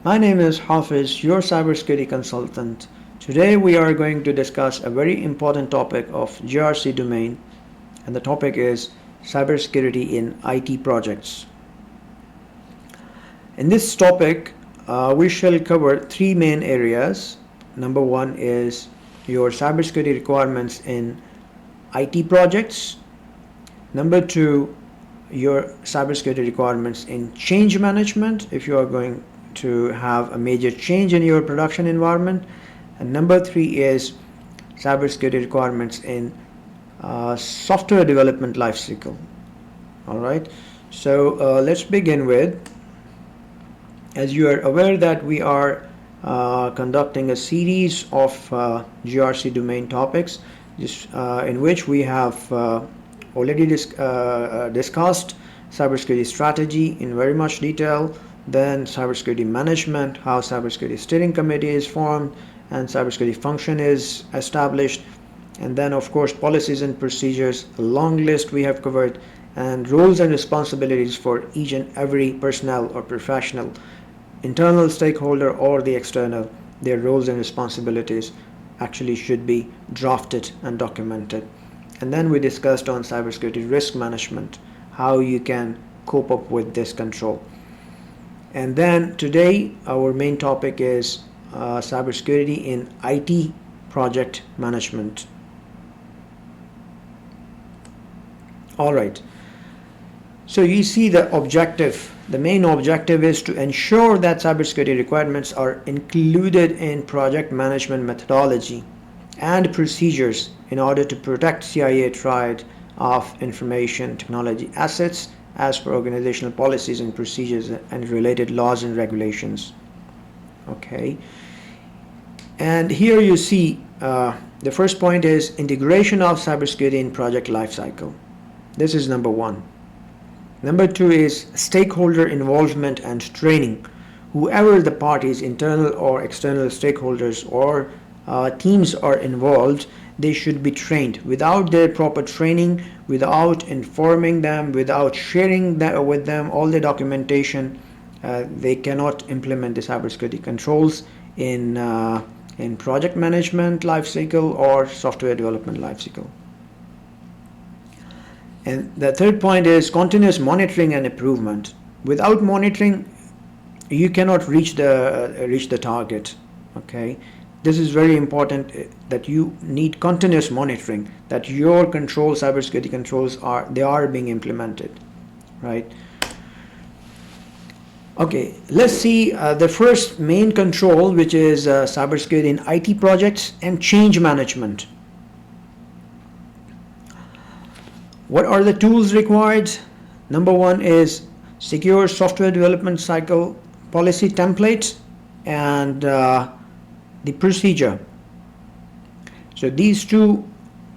My name is Hafiz, your cybersecurity consultant. Today we are going to discuss a very important topic of GRC domain, and the topic is cybersecurity in IT projects. In this topic, we shall cover three main areas. Number one is your cybersecurity requirements in IT projects. Number two, your cybersecurity requirements in change management if you are going to have a major change in your production environment. And number three is cybersecurity requirements in software development lifecycle. All right, so let's begin with, as you are aware that we are conducting a series of GRC domain topics in which we have already discussed cybersecurity strategy in very much detail, then cybersecurity management, how cybersecurity steering committee is formed and cybersecurity function is established, and then of course policies and procedures, a long list we have covered, and roles and responsibilities for each and every personnel or professional, internal stakeholder or the external. Their roles and responsibilities actually should be drafted and documented. And then we discussed on cybersecurity risk management, how you can cope up with this control. And then today our main topic is cybersecurity in IT project management. All right. So you see the objective. The main objective is to ensure that cybersecurity requirements are included in project management methodology and procedures in order to protect CIA triad of information technology assets as per organizational policies and procedures and related laws and regulations. Okay. And here you see the first point is integration of cybersecurity in project lifecycle. This is number one. Number two is stakeholder involvement and training. Whoever the parties, internal or external stakeholders or teams are involved, they should be trained. Without their proper training, without informing them, without sharing with them all the documentation, they cannot implement the cybersecurity controls in project management lifecycle or software development lifecycle. And the third point is continuous monitoring and improvement. Without monitoring, you cannot reach the target. Okay, this is very important that you need continuous monitoring, that your controls, cybersecurity controls, are being implemented, right? Okay, let's see the first main control, which is cybersecurity in IT projects and change management. What are the tools required? Number one is secure software development cycle policy templates and the procedure. So these two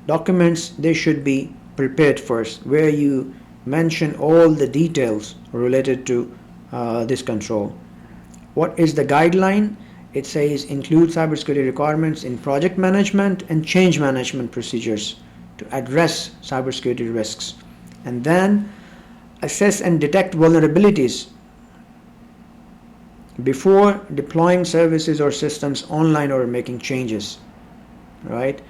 documents, they should be prepared first, where you mention all the details related to this control. What is the guideline? It says include cybersecurity requirements in project management and change management procedures to address cybersecurity risks, and then assess and detect vulnerabilities before deploying services or systems online or making changes, right?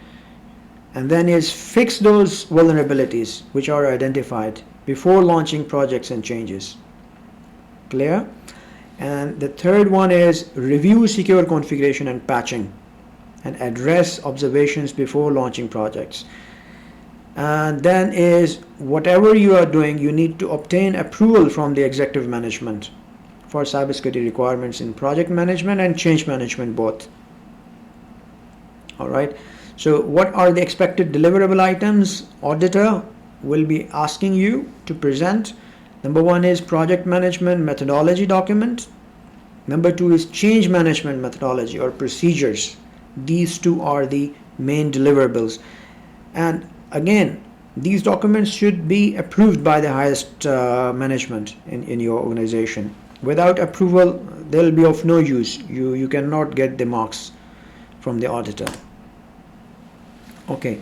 And then is fix those vulnerabilities which are identified before launching projects and changes. Clear? And the third one is review secure configuration and patching and address observations before launching projects. And then is whatever you are doing, you need to obtain approval from the executive management for cybersecurity requirements in project management and change management both. All right. So what are the expected deliverable items auditor will be asking you to present? Number one is project management methodology document. Number two is change management methodology or procedures. These two are the main deliverables. And again, these documents should be approved by the highest management in your organization. Without approval, they'll be of no use. You cannot get the marks from the auditor. Okay,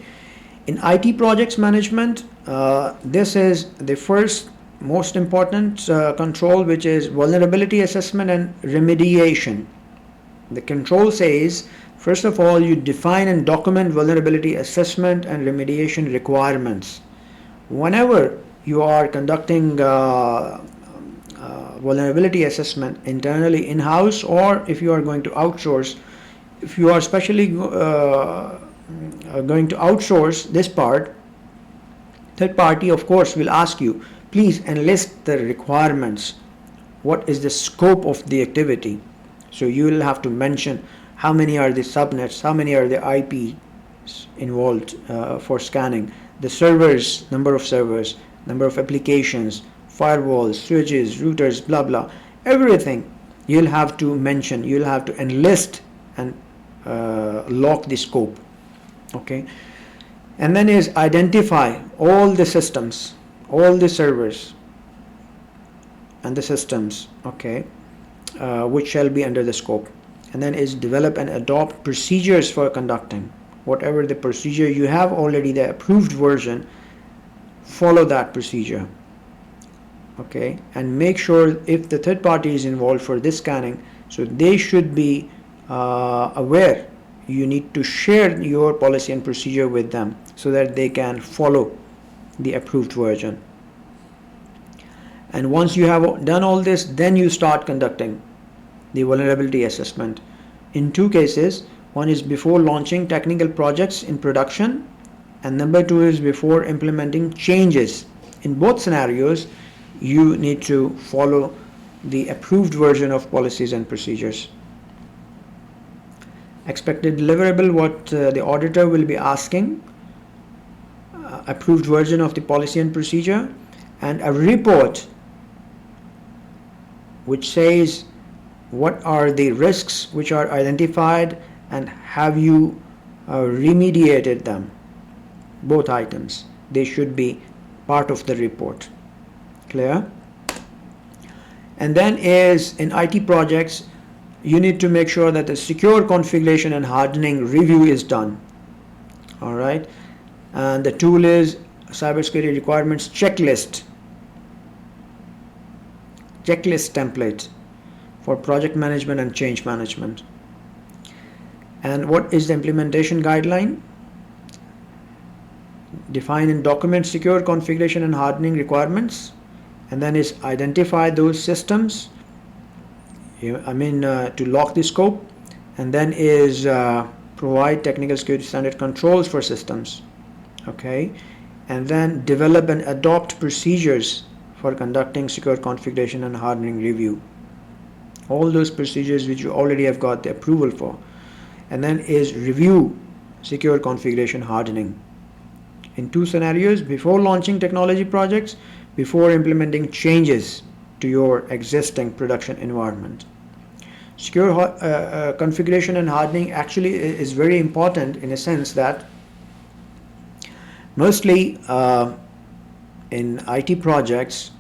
in IT projects management, this is the first most important control, which is vulnerability assessment and remediation. The control says, first of all, you define and document vulnerability assessment and remediation requirements. Whenever you are conducting vulnerability assessment internally in-house, or if you are going to outsource, if you are especially going to outsource this part, third party of course will ask you, please enlist the requirements. What is the scope of the activity? So you will have to mention how many are the subnets, how many are the IPs involved for scanning, the servers, number of servers, number of applications, firewalls, switches, routers, blah blah, everything you'll have to mention, you'll have to enlist and lock the scope. Okay, and then is identify all the systems, all the servers and the systems, okay, which shall be under the scope. And then is develop and adopt procedures for conducting whatever the procedure you have already, the approved version, follow that procedure. Okay, and make sure if the third party is involved for this scanning, so they should be aware. You need to share your policy and procedure with them so that they can follow the approved version. And once you have done all this, then you start conducting the vulnerability assessment. In two cases, one is before launching technical projects in production, and number two is before implementing changes. In both scenarios, you need to follow the approved version of policies and procedures. Expected deliverable, what the auditor will be asking, approved version of the policy and procedure, and a report which says what are the risks which are identified and have you remediated them. Both items, they should be part of the report. Clear? And then is in IT projects, you need to make sure that the secure configuration and hardening review is done. All right, and the tool is cybersecurity requirements checklist template for project management and change management. And what is the implementation guideline? Define and document secure configuration and hardening requirements, and then is identify those systems, to lock the scope, and then is provide technical security standard controls for systems. Okay, and then develop and adopt procedures for conducting secure configuration and hardening review. All those procedures which you already have got the approval for. And then is review secure configuration hardening. In two scenarios, before launching technology projects, before implementing changes to your existing production environment. Secure configuration and hardening actually is very important in a sense that mostly in IT projects,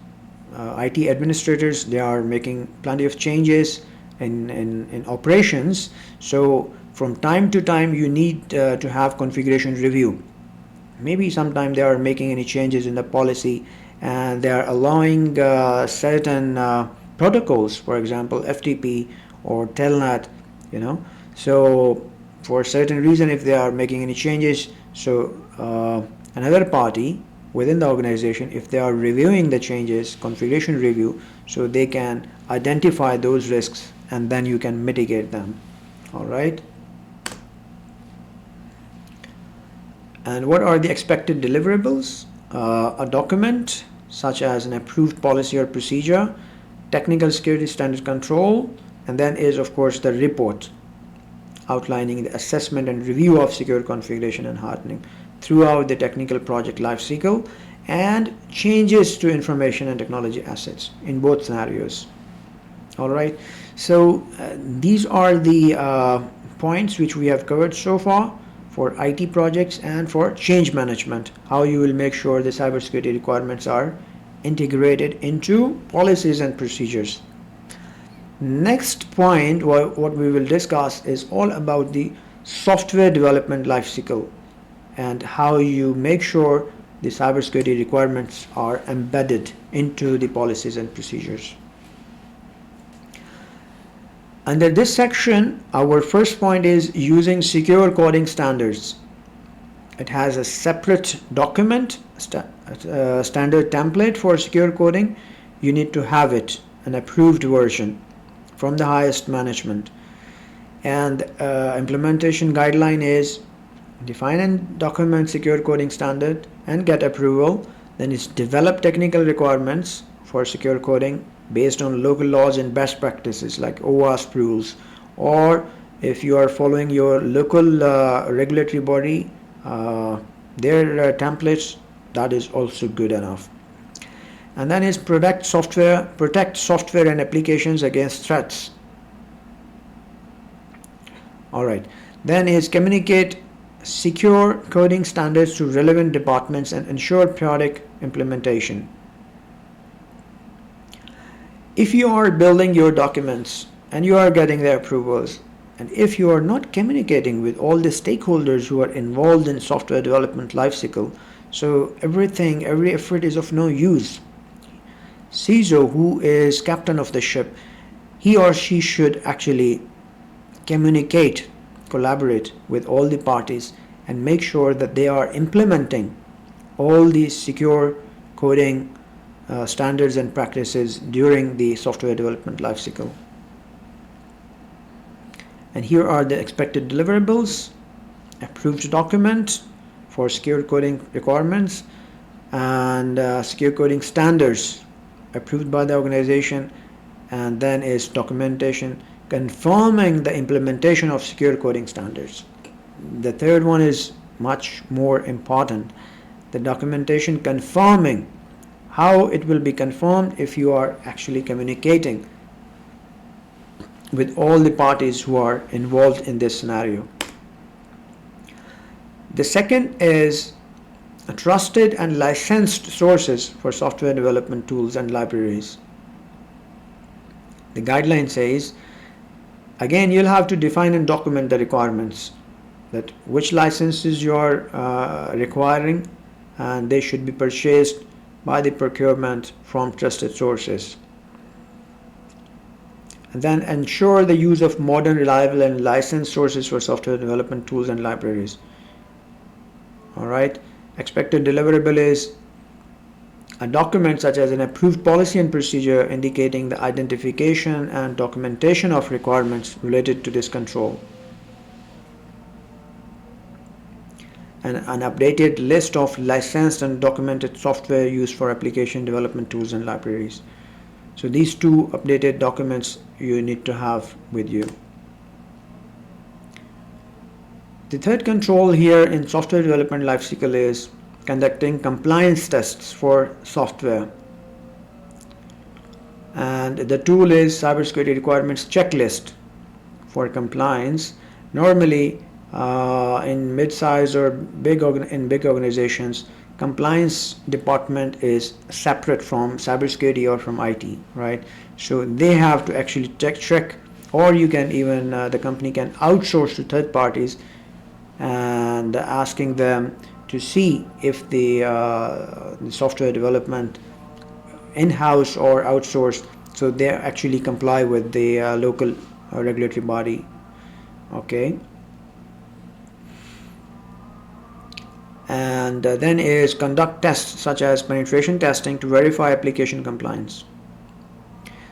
IT administrators, they are making plenty of changes in operations. So from time to time you need to have configuration review. Maybe sometime they are making any changes in the policy and they are allowing certain protocols, for example FTP or telnet, so for a certain reason if they are making any changes, so another party within the organization, if they are reviewing the changes, configuration review, so they can identify those risks and then you can mitigate them. All right, and what are the expected deliverables? A document such as an approved policy or procedure, technical security standard control, and then is of course the report outlining the assessment and review of secure configuration and hardening throughout the technical project lifecycle and changes to information and technology assets in both scenarios. All right, so these are the points which we have covered so far for IT projects and for change management, how you will make sure the cybersecurity requirements are integrated into policies and procedures. Next point, what we will discuss is all about the software development lifecycle and how you make sure the cybersecurity requirements are embedded into the policies and procedures. Under this section, our first point is using secure coding standards. It has a separate document, standard template for secure coding. You need to have it, an approved version from the highest management. And implementation guideline is define and document secure coding standard and get approval. Then it's develop technical requirements for secure coding based on local laws and best practices like OWASP rules, or if you are following your local regulatory body, their templates, that is also good enough. And then is protect software and applications against threats. Alright, then is communicate secure coding standards to relevant departments and ensure periodic implementation. If you are building your documents and you are getting their approvals, and if you are not communicating with all the stakeholders who are involved in software development lifecycle, so every effort is of no use. CISO, who is captain of the ship, he or she should actually communicate, collaborate with all the parties and make sure that they are implementing all these secure coding standards and practices during the software development lifecycle. And here are the expected deliverables: approved document for secure coding requirements and secure coding standards approved by the organization, and then is documentation confirming the implementation of secure coding standards. The third one is much more important: the documentation confirming. How it will be confirmed? If you are actually communicating with all the parties who are involved in this scenario. The second is trusted and licensed sources for software development tools and libraries. The guideline says, again, you'll have to define and document the requirements, that which licenses you are requiring, and they should be purchased by the procurement from trusted sources. And then ensure the use of modern, reliable and licensed sources for software development tools and libraries. Alright, expected deliverable is a document such as an approved policy and procedure indicating the identification and documentation of requirements related to this control. And an updated list of licensed and documented software used for application development tools and libraries. So these two updated documents you need to have with you. The third control here in software development lifecycle is conducting compliance tests for software. And the tool is cybersecurity requirements checklist for compliance. Normally in mid-size or big organizations, compliance department is separate from cybersecurity or from IT, right? So they have to actually check, or you can even the company can outsource to third parties and asking them to see if the software development in-house or outsourced, so they actually comply with the local regulatory body. Okay. And then is conduct tests such as penetration testing to verify application compliance.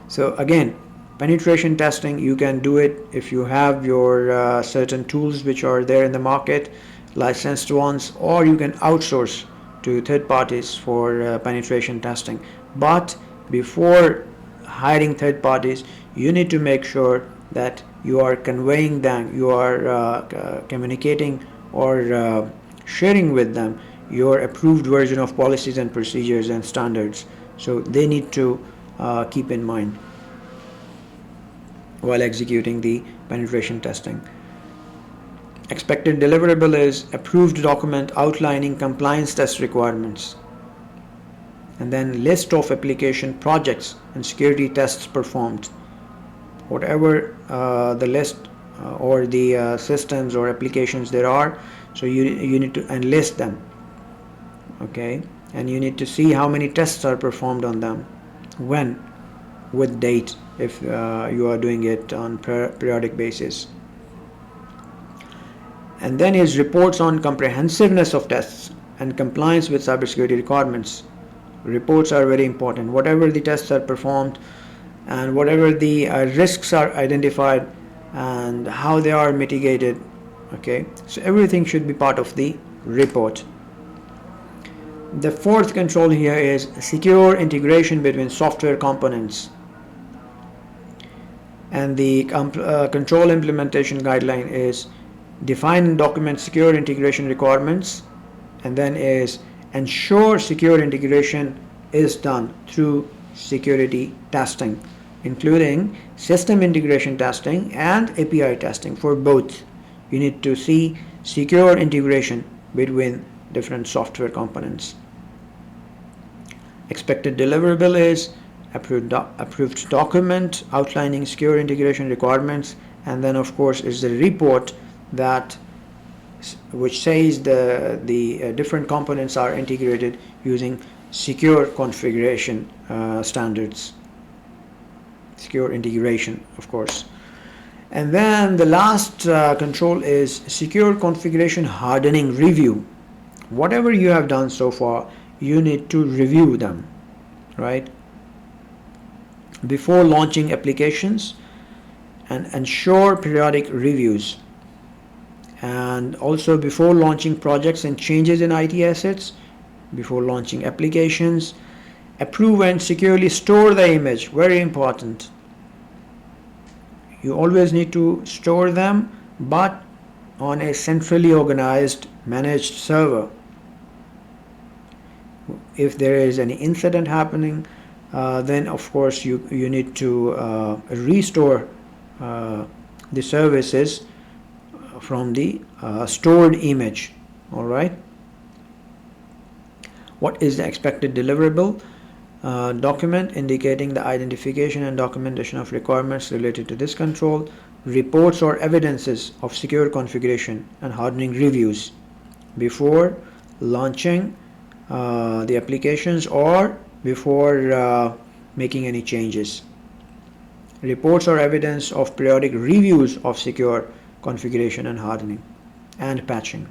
So again, penetration testing, you can do it if you have your certain tools which are there in the market, licensed ones, or you can outsource to third parties for penetration testing. But before hiring third parties, you need to make sure that you are conveying them, you are communicating or sharing with them your approved version of policies and procedures and standards. So they need to keep in mind while executing the penetration testing. Expected deliverable is approved document outlining compliance test requirements, and then list of application projects and security tests performed. Whatever the list or the systems or applications there are, so you need to enlist them. okay, and you need to see how many tests are performed on them, when, with date, if you are doing it on periodic basis. And then is reports on comprehensiveness of tests and compliance with cybersecurity requirements. Reports are very important. Whatever the tests are performed and whatever the risks are identified and how they are mitigated, okay, so everything should be part of the report. The fourth control here is secure integration between software components. And the control implementation guideline is define and document secure integration requirements, and then is ensure secure integration is done through security testing, including system integration testing and API testing. For both, you need to see secure integration between different software components. Expected deliverable is approved document outlining secure integration requirements, and then of course is the report that which says the different components are integrated using secure configuration standards, secure integration, of course. And then the last control is secure configuration hardening review. Whatever you have done so far, you need to review them, right, before launching applications, and ensure periodic reviews. And also before launching projects and changes in IT assets, before launching applications, approve and securely store the image. Very important. You always need to store them, but on a centrally organized managed server. If there is any incident happening, then of course you need to restore the services from the stored image. All right. What is the expected deliverable? Document indicating the identification and documentation of requirements related to this control, reports or evidences of secure configuration and hardening reviews before launching the applications or before making any changes. Reports or evidence of periodic reviews of secure configuration and hardening and patching.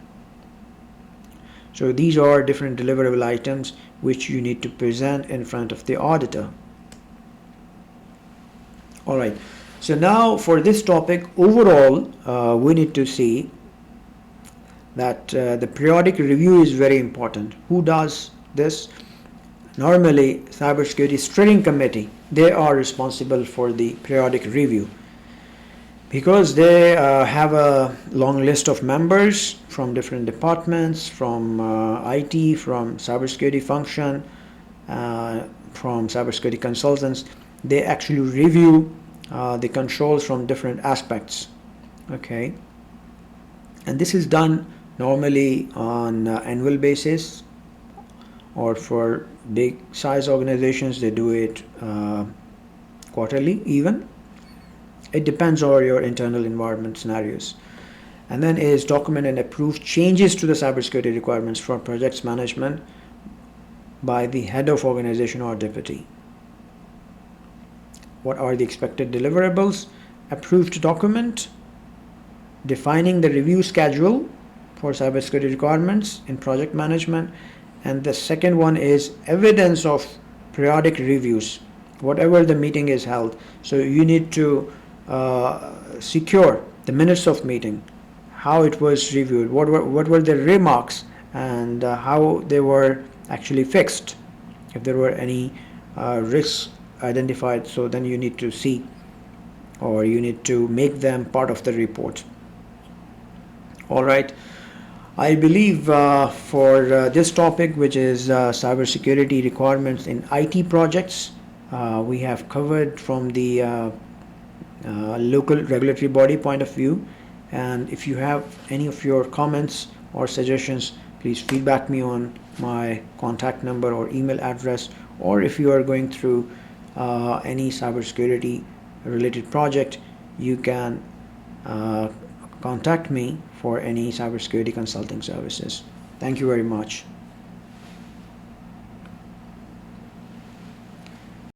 So these are different deliverable items which you need to present in front of the auditor. All right. So now for this topic, overall, we need to see that the periodic review is very important. Who does this? Normally, Cybersecurity Steering Committee, they are responsible for the periodic review, because they have a long list of members from different departments, from IT, from cybersecurity function, from cybersecurity consultants. They actually review the controls from different aspects. Okay, and this is done normally on annual basis, or for big size organizations they do it quarterly even. It depends on your internal environment scenarios. And then is document and approve changes to the cybersecurity requirements for projects management by the head of organization or deputy. What are the expected deliverables? Approved document defining the review schedule for cybersecurity requirements in project management. And the second one is evidence of periodic reviews, whatever the meeting is held. So you need to secure the minutes of meeting, how it was reviewed, what were the remarks, and how they were actually fixed, if there were any risks identified. So then you need to see, or you need to make them part of the report. All right. I believe for this topic, which is cybersecurity requirements in IT projects, we have covered from the local regulatory body point of view. And if you have any of your comments or suggestions, please feedback me on my contact number or email address, or if you are going through any cybersecurity related project, you can contact me for any cybersecurity consulting services. Thank you very much.